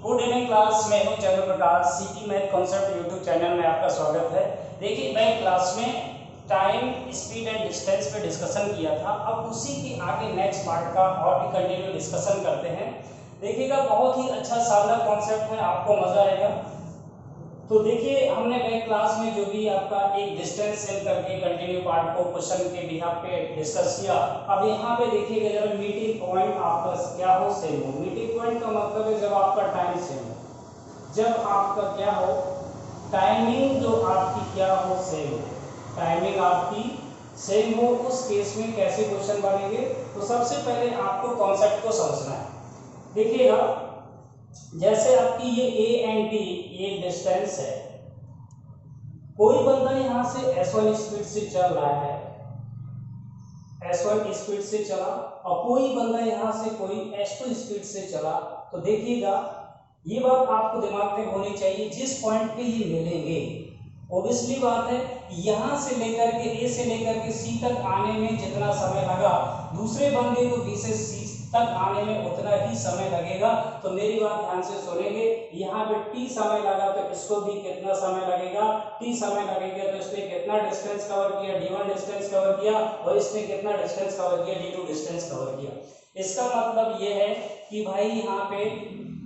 Good evening class में हूँ चंद्र प्रकाश। सीटी मैथ कॉन्सेप्ट यूट्यूब चैनल में आपका स्वागत है। देखिए मैं क्लास में टाइम, स्पीड एंड डिस्टेंस पे डिस्कशन किया था। अब उसी के आगे नेक्स्ट पार्ट का और भी कंटिन्यू डिस्कशन करते हैं। देखिएगा बहुत ही अच्छा शानदार कॉन्सेप्ट है, आपको मजा आएगा। तो देखिए हमने बैक क्लास में जो भी आपका एक डिस्टेंस सेल करके कंटिन्यू पार्ट को क्वेश्चन के बिहाफ पे डिस्कस किया। अब यहाँ पे देखिएगा जरा मीटिंग पॉइंट आपका क्या हो, सेम हो। मीटिंग पॉइंट का मतलब है जब आपका टाइम सेम हो, जब आपका क्या हो, टाइमिंग जो आपकी क्या हो, सेम हो, टाइमिंग आपकी सेम हो, उस केस में कैसे क्वेश्चन बनेंगे। तो सबसे पहले आपको कॉन्सेप्ट को समझना है। देखिएगा जैसे आपकी ये ए एंड डी ये डिस्टेंस है, कोई बंदा यहां से S1 स्पीड से चल रहा है, S1 स्पीड से चला, और कोई बंदा यहां से कोई S2 स्पीड से चला। तो देखिएगा ये बात आपको दिमाग में होनी चाहिए, जिस पॉइंट पे ये मिलेंगे ओब्वियसली बात है यहां से लेकर के ए से लेकर के सी तक आने में जितना समय लगा, दूसरे बंदे को बी से सी तक आने में उतना ही समय लगेगा। तो मेरी बात ध्यान से सुनेंगे, यहाँ पे टी समय लगा तो इसको भी कितना समय लगेगा, टी समय लगेगा। तो इसने कितना डिस्टेंस कवर किया, d1 डिस्टेंस कवर किया, और इसने कितना डिस्टेंस कवर किया, d2 डिस्टेंस कवर किया। इसका मतलब ये है कि भाई यहाँ पे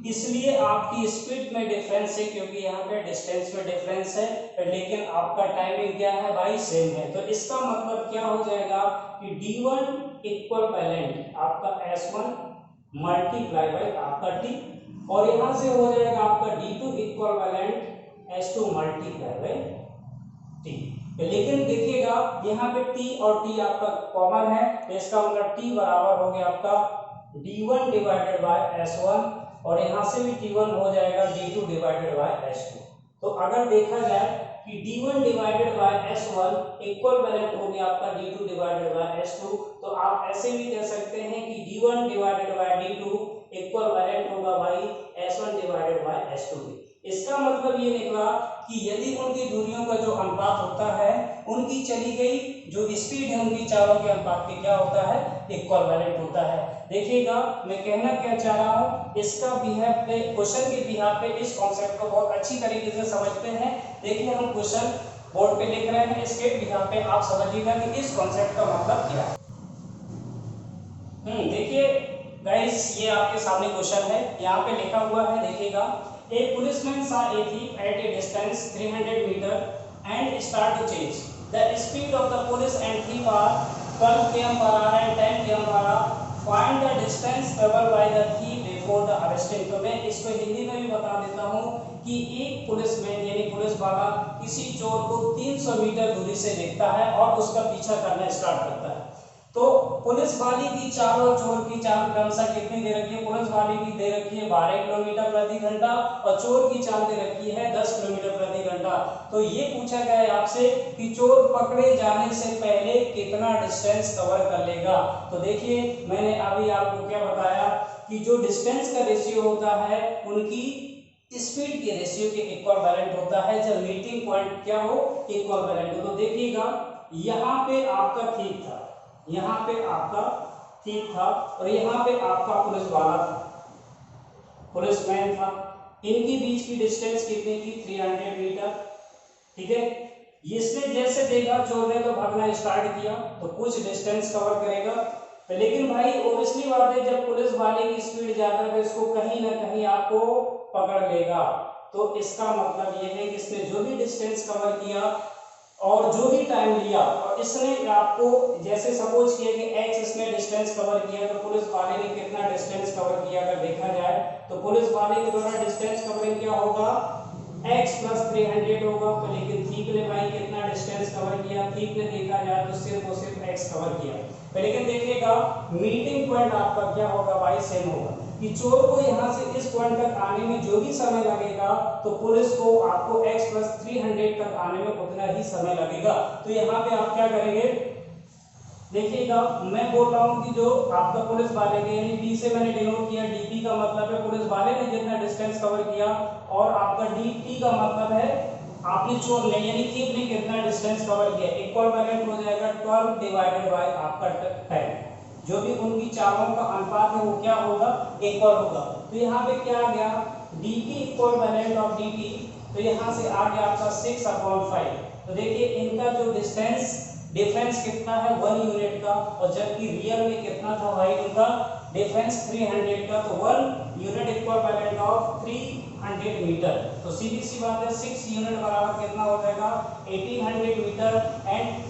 इसलिए आपकी स्पीड में डिफरेंस है क्योंकि यहाँ पे डिस्टेंस में डिफरेंस है, लेकिन आपका टाइमिंग क्या है भाई, सेम है। तो इसका मतलब क्या हो जाएगा कि d1 इक्वल बैलेंट आपका S1 मल्टीप्लाई बाई आपका t, और यहां से हो जाएगा आपका d2 इक्वल बैलेंट S2 मल्टीप्लाई बाई t। लेकिन देखिएगा यहाँ पे t और t आपका कॉमन है, तो इसका मतलब t बराबर हो गया आपका d1 डिवाइडेड बाय S1, और यहां से भी t1 हो जाएगा d2 डिवाइडेड बाय S2। तो अगर देखा जाए कि d1 divided by S1 equal बैलेंट हो गया आपका d2 डिवाइडेड बाय S2, तो आप ऐसे भी कह सकते हैं कि d1 divided by d2 equal बैलेंट होगा भाई S1 डिवाइडेड बाय S2 भी। इसका मतलब ये निकला कि यदि उनकी दूरियों का जो अनुपात होता है, उनकी चली गई जो स्पीड है उनकी चारों के अनुपात के क्या होता है, इक्वल बैलेंट होता है। देखिएगा मैं कहना क्या चाह रहा हूं, इसका बिहेव पे क्वेश्चन के बिहेव पे इस कॉन्सेप्ट को बहुत अच्छी तरीके से समझते हैं। देखिए हम क्वेश्चन बोर्ड पे लिख रहे हैं, इसके बिहेव पे आप समझिएगा कि इस कॉन्सेप्ट का मतलब क्या है। देखिए गाइस ये आपके सामने क्वेश्चन है, यहाँ पे लिखा हुआ है। देखिएगा A policeman saw a thief at a distance 300 meter and start to change. The speed of the police and thief are 12 km per hour and 10 km per hour. Find the distance traveled by the thief before the arresting. तो मैं इसको हिंदी में भी बता देता हूँ कि एक पुलिसमैन यानी पुलिस वाला किसी चोर को 300 मीटर दूरी से देखता है और उसका पीछा करना स्टार्ट करता है। तो पुलिस वाली की चारों चोर की चाल क्रमशः कितनी दे रखी है, पुलिस वाली की दे रखी है 12 किलोमीटर प्रति घंटा, और चोर की चाल दे रखी है 10 किलोमीटर प्रति घंटा। तो ये पूछा गया है आपसे कि चोर पकड़े जाने से पहले कितना डिस्टेंस कवर कर लेगा। तो देखिए मैंने अभी आपको क्या बताया कि जो डिस्टेंस का रेशियो होता है उनकी स्पीड के रेशियो के इक्वल बैलेंट होता है, जब मीटिंग पॉइंट क्या हो, इक्वल बैलेंट हो। तो देखिएगा यहाँ पे आपका ठीक था, यहाँ पे आपका ठीक था, और यहाँ पे आपका पुलिस वाला था, पुलिसमैन था। इनके बीच की डिस्टेंस कितनी थी, 300 मीटर। ठीक है, इसने जैसे देखा चोर ने तो भागना स्टार्ट किया, तो कुछ डिस्टेंस कवर करेगा। लेकिन भाई ओब्वियसली बात है जब पुलिस वाले की स्पीड ज्यादा है तो इसको कहीं ना कहीं आपको पकड़ लेगा। तो इसका मतलब यह है कि इसने जो भी डिस्टेंस कवर किया और जो भी टाइम लिया, और इसने आपको जैसे सपोज किया कि x इसने डिस्टेंस कवर किया, तो पुलिस वाले ने कितना डिस्टेंस कवर किया अगर देखा जाए तो पुलिस वाले के द्वारा डिस्टेंस कवरिंग क्या होगा, x प्लस 300 होगा। तो लेकिन थीप ने भाई कितना डिस्टेंस कवर किया, थीप ने देखा जाए तो सिर्फ और सिर्फ x कवर किया। तो लेकिन देखिएगा मीटिंग पॉइंट आपका क्या होगा भाई, सेम होगा कि चोर को यहां से इस पॉइंट तक आने में जो भी समय लगेगा तो पुलिस को आपको x प्लस 300 तक आने में उतना ही समय लगेगा। तो यहाँ पे आप क्या करेंगे, देखिएगा मैं बोल रहा हूँ कि जो आपका पुलिस वाले के यानी b से मैंने डिनोट किया, dp का मतलब है पुलिस वाले ने जितना डिस्टेंस कवर किया, और आपका dt का मतलब है आपने चोर ने यानी थीप ने कितना डिस्टेंस कवर किया। इक्वल बैलेंट हो जाएगा 12 डिवाइडेड बाय आपका 10, जो भी उनकी चालों का अनुपात है वो क्या होगा, इक्वल होगा। तो यहाँ पे क्या आ गया, dp इक्विवेलेंट ऑफ dt, तो यहाँ से आ गया आपका 6/5। तो देखिए इनका जो डिफरेंस कितना है 1 यूनिट का, और जबकि रियल में कितना था भाई उनका डिफरेंस 300 का, तो 1 यूनिट इक्विवेलेंट ऑफ 300 मीटर। तो सीधी सी बात है 6 यूनिट बराबर कितना हो जाएगा 1800 मीटर, एंड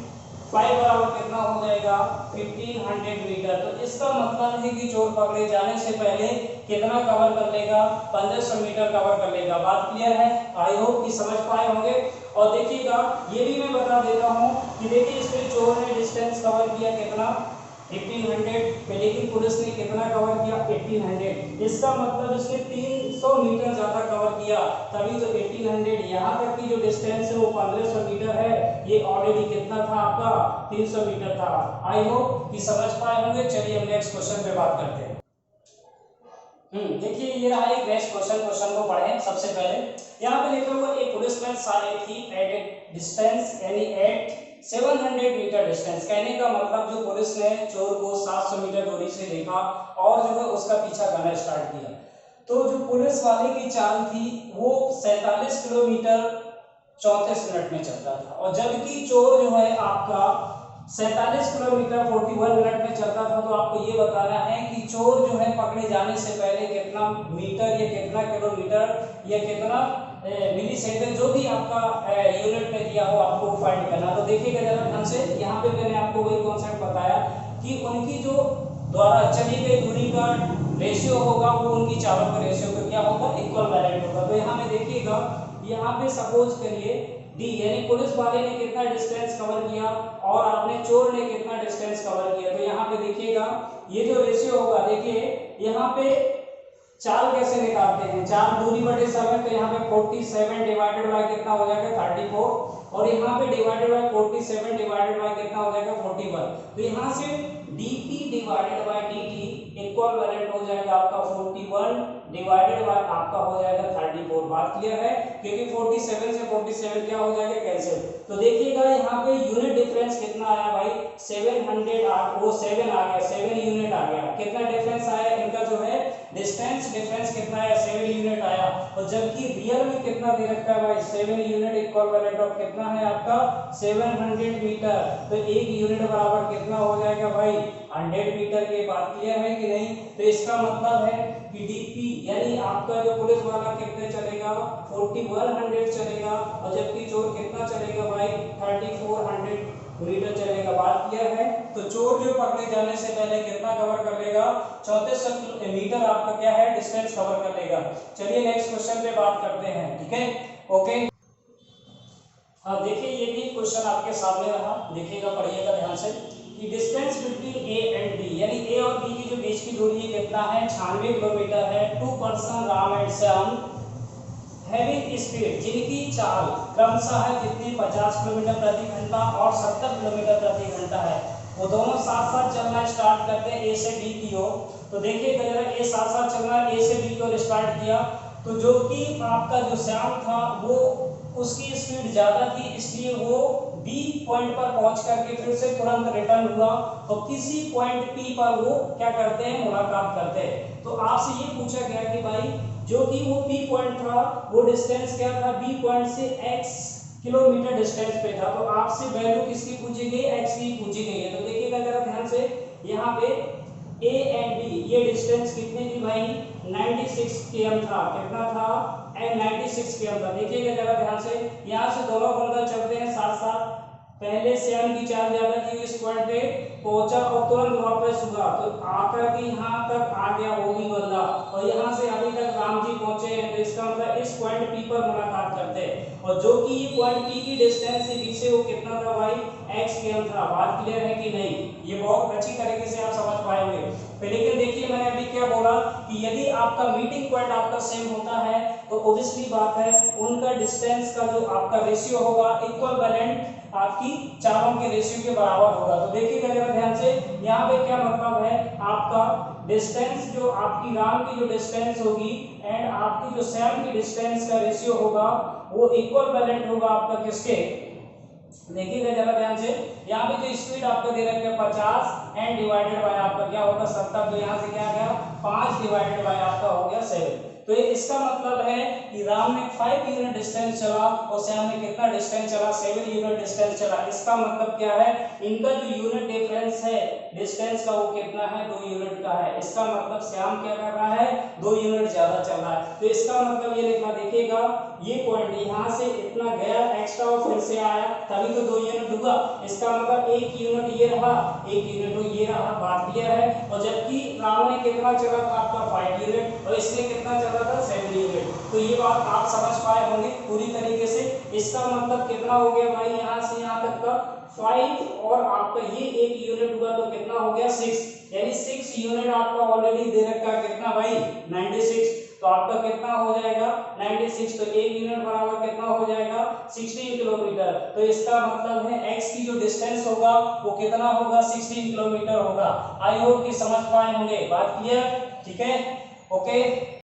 5 बराबर कितना हो जाएगा 1500 मीटर। तो इसका मतलब है कि चोर पकड़े जाने से पहले कितना कवर कर लेगा 1500 मीटर कवर कर लेगा। बात क्लियर है? आई होप कि समझ पाए होंगे। और देखिएगा ये भी मैं बता देता हूँ कि देखिए इसमें चोर ने डिस्टेंस कवर किया कितना 1800 पे, लेकिन पुलिस ने कितना कवर किया 1800। इसका मतलब इसने 300 मीटर ज्यादा कवर किया, तभी तो 1800। यहाँ तक की जो डिस्टेंस है वो 1500 मीटर है, ये ऑलरेडी कितना था आपका 300 मीटर था। आई होप कि समझ पाए होंगे। चलिए हम नेक्स्ट क्वेश्चन पे बात करते हैं। देखिए ये रहा एक नेक्स्ट क्वेश्चन को पढ़ें। सबसे पहले यहाँ पे लिखा हुआ एक policeman saw a thief at a distance यानी at 700 मीटर डिस्टेंस। कहने का मतलब जो पुलिस ने चोर को 700 मीटर दूरी से देखा और जो है उसका पीछा करना स्टार्ट किया। तो जो पुलिस वाले की चाल थी वो 47 किलोमीटर 34 मिनट में चलता था, और जबकि चोर जो है आपका 47 किलोमीटर 41 मिनट में चलता था। तो आपको ये बताना है कि चोर जो है पकड़े जाने से पहले कितना मीटर या कितना किलोमीटर या कितना मिली सेकेंड, जो भी आपका यूनिट में दिया हो आपको फाइंड करना। तो देखिएगा जरा ध्यान से, यहाँ पे मैंने आपको वही कॉन्सेप्ट बताया कि उनकी जो द्वारा चली गई दूरी का रेशियो होगा वो उनकी चालों का रेशियो का क्या होगा इक्विवेलेंट होगा। तो यहाँ पे देखिएगा, यहाँ पे सपोज करिए डी यानी पुलिस वाले ने कितना डिस्टेंस कवर किया और आपने चोर ने कितना डिस्टेंस कवर किया। तो यहाँ पे देखिएगा ये जो रेशियो होगा, देखिए यहाँ पे चाल कैसे निकालते हैं, चाल दूरी बटे समय। तो यहाँ पे 47 डिवाइडेड बाय कितना हो जाएगा 34, और यहाँ पे डिवाइडेड बाय 47 डिवाइडेड बाय कितना हो जाएगा 41। तो यहाँ से dp divided by dt equivalent हो जाएगा आपका 41 डिवाइडेड बाय आपका हो जाएगा 34। बात क्लियर है? क्योंकि 47 से 47 क्या हो जाएगा कैंसिल। तो देखिएगा यहाँ पे यूनिट डिफरेंस कितना आया भाई 700 वो 7 आ गया, 7 यूनिट आ गया। कितना डिफरेंस आया इनका जो है डिस्टेंस डिफरेंस कितना आया 7 यूनिट आया, और जबकि रियल में कितना दे रखा है भाई 7 यूनिट इक्विवेलेंट ऑफ कितना है आपका 700 मीटर। तो एक यूनिट बराबर कितना हो जाएगा भाई 100 मीटर। की बात क्लियर है कि नहीं? तो इसका मतलब है कि डीपी यानी आपका जो पुलिस वाला कितने चलेगा 4100 चलेगा, और जबकि चोर कितना चलेगा भाई 3400 मीटर चलेगा। बात क्लियर है? तो चोर जो पकड़े जाने से पहले कितना कवर कर लेगा 3400 मीटर आपका क्या है डिस्टेंस कवर कर लेगा। चलिए नेक्स्ट क्वेश्चन पे बात करते हैं। ठीक है, ओके। हाँ देखिए ये भी क्वेश्चन आपके सामने रहा, देखिएगा पढ़िएगा ध्यान से कि distance between a and b यानी ए और बी की जो बीच की दूरी कितना है 96 किलोमीटर है। 2 person Ram and Shyam having speed जिनकी चाल क्रमशः है कितनी 50 किलोमीटर प्रति घंटा और 70 किलोमीटर प्रति घंटा है, वो दोनों साथ साथ चलना स्टार्ट करते हैं ए से बी की ओर। तो देखिए जरा ए साथ साथ चलना ए से बी की ओर स्टार्ट किया, तो जो कि आपका जो श्याम था वो उसकी स्पीड ज्यादा थी, इसलिए वो बी पॉइंट पर पहुंच करके फिर से तुरंत रिटर्न हुआ, तो किसी पॉइंट पी पर वो क्या करते हैं मुलाकात करते हैं। तो आपसे ये पूछा गया कि भाई जो कि वो पी पॉइंट था वो डिस्टेंस क्या था बी पॉइंट से x किलोमीटर डिस्टेंस पे था। तो आपसे वैल्यू किसकी पूछी गई x की पूछी गई है। तो देखिएगा जरा ध्यान से, यहाँ पे a एंड b ये डिस्टेंस कितने की भाई 96 km था। कितना था 96 km था। देखिएगा जरा ध्यान से, यहाँ से दोनों बंदर चलते हैं साथ साथ। पहले श्याम की चाल ज्यादा थी, इस पॉइंट पे पहुंचा और तुरंत वापस हुआ, तो आकर के यहाँ तक आ गया वो भी बंदा, और यहाँ से अभी तक राम जी पहुंचे हैं। तो इसका मतलब इस पॉइंट पी पर मुलाकात करते हैं, और जो कि ये पॉइंट पी की डिस्टेंस से बी से वो कितना था भाई x km था। बात क्लियर है कि नहीं? ये बहुत अच्छी तरीके से आप समझ पाएंगे। लेकिन देखिए मैंने अभी क्या बोला कि यदि आपका मीटिंग पॉइंट आपका सेम होता है तो ऑब्वियसली बात है उनका डिस्टेंस का जो आपका रेशियो होगा इक्विवेलेंट आपकी चालों के रेशियो के बराबर होगा। तो देखिएगा जरा ध्यान से, यहाँ पे क्या मतलब है आपका डिस्टेंस जो आपकी राम की जो डिस्टेंस होगी एंड आपकी जो श्याम की डिस्टेंस का रेशियो होगा वो इक्विवेलेंट होगा आपका किसके। देखिएगा जरा ध्यान से, यहाँ पे जो स्पीड आपको दे रखा है 50 एंड डिवाइडेड बाय आपका क्या होगा 70। तो यहाँ से क्या गया 5 डिवाइडेड बाय आपका हो गया 7। तो ये इसका मतलब है कि राम ने 5 यूनिट डिस्टेंस चला और श्याम ने कितना डिस्टेंस चला, 7 यूनिट डिस्टेंस चला। इसका मतलब क्या है, इनका जो यूनिट डिफरेंस है डिस्टेंस का वो कितना है, 2 यूनिट का है। इसका मतलब श्याम क्या कर रहा है, 2 यूनिट ज्यादा चल रहा है। तो इसका मतलब ये लिखना, देखिएगा ये पॉइंट यहाँ से इतना गया एक्स्ट्रा और फिर से आया, तभी तो 2 यूनिट हुआ। इसका मतलब 1 यूनिट ये रहा, 1 यूनिट ये रहा, बात क्लियर है। और जबकि राम ने कितना चला था आपका 5 यूनिट और इसने कितना चला था 7 यूनिट। तो ये बात आप समझ पाए होंगे पूरी तरीके से। इसका मतलब कितना हो गया भाई, यहाँ से यहाँ तक का 5 और आपका ये 1 यूनिट हुआ तो कितना हो गया 6, यानी 6 यूनिट आपका ऑलरेडी दे रखा है कितना भाई 96। तो आपका कितना हो जाएगा 96, तो 1 यूनिट बराबर कितना हो जाएगा 16 किलोमीटर। तो इसका मतलब है x की जो डिस्टेंस होगा वो कितना होगा 16 किलोमीटर होगा। आई होप कि समझ पाए होंगे, बात क्लियर, ठीक है, ओके।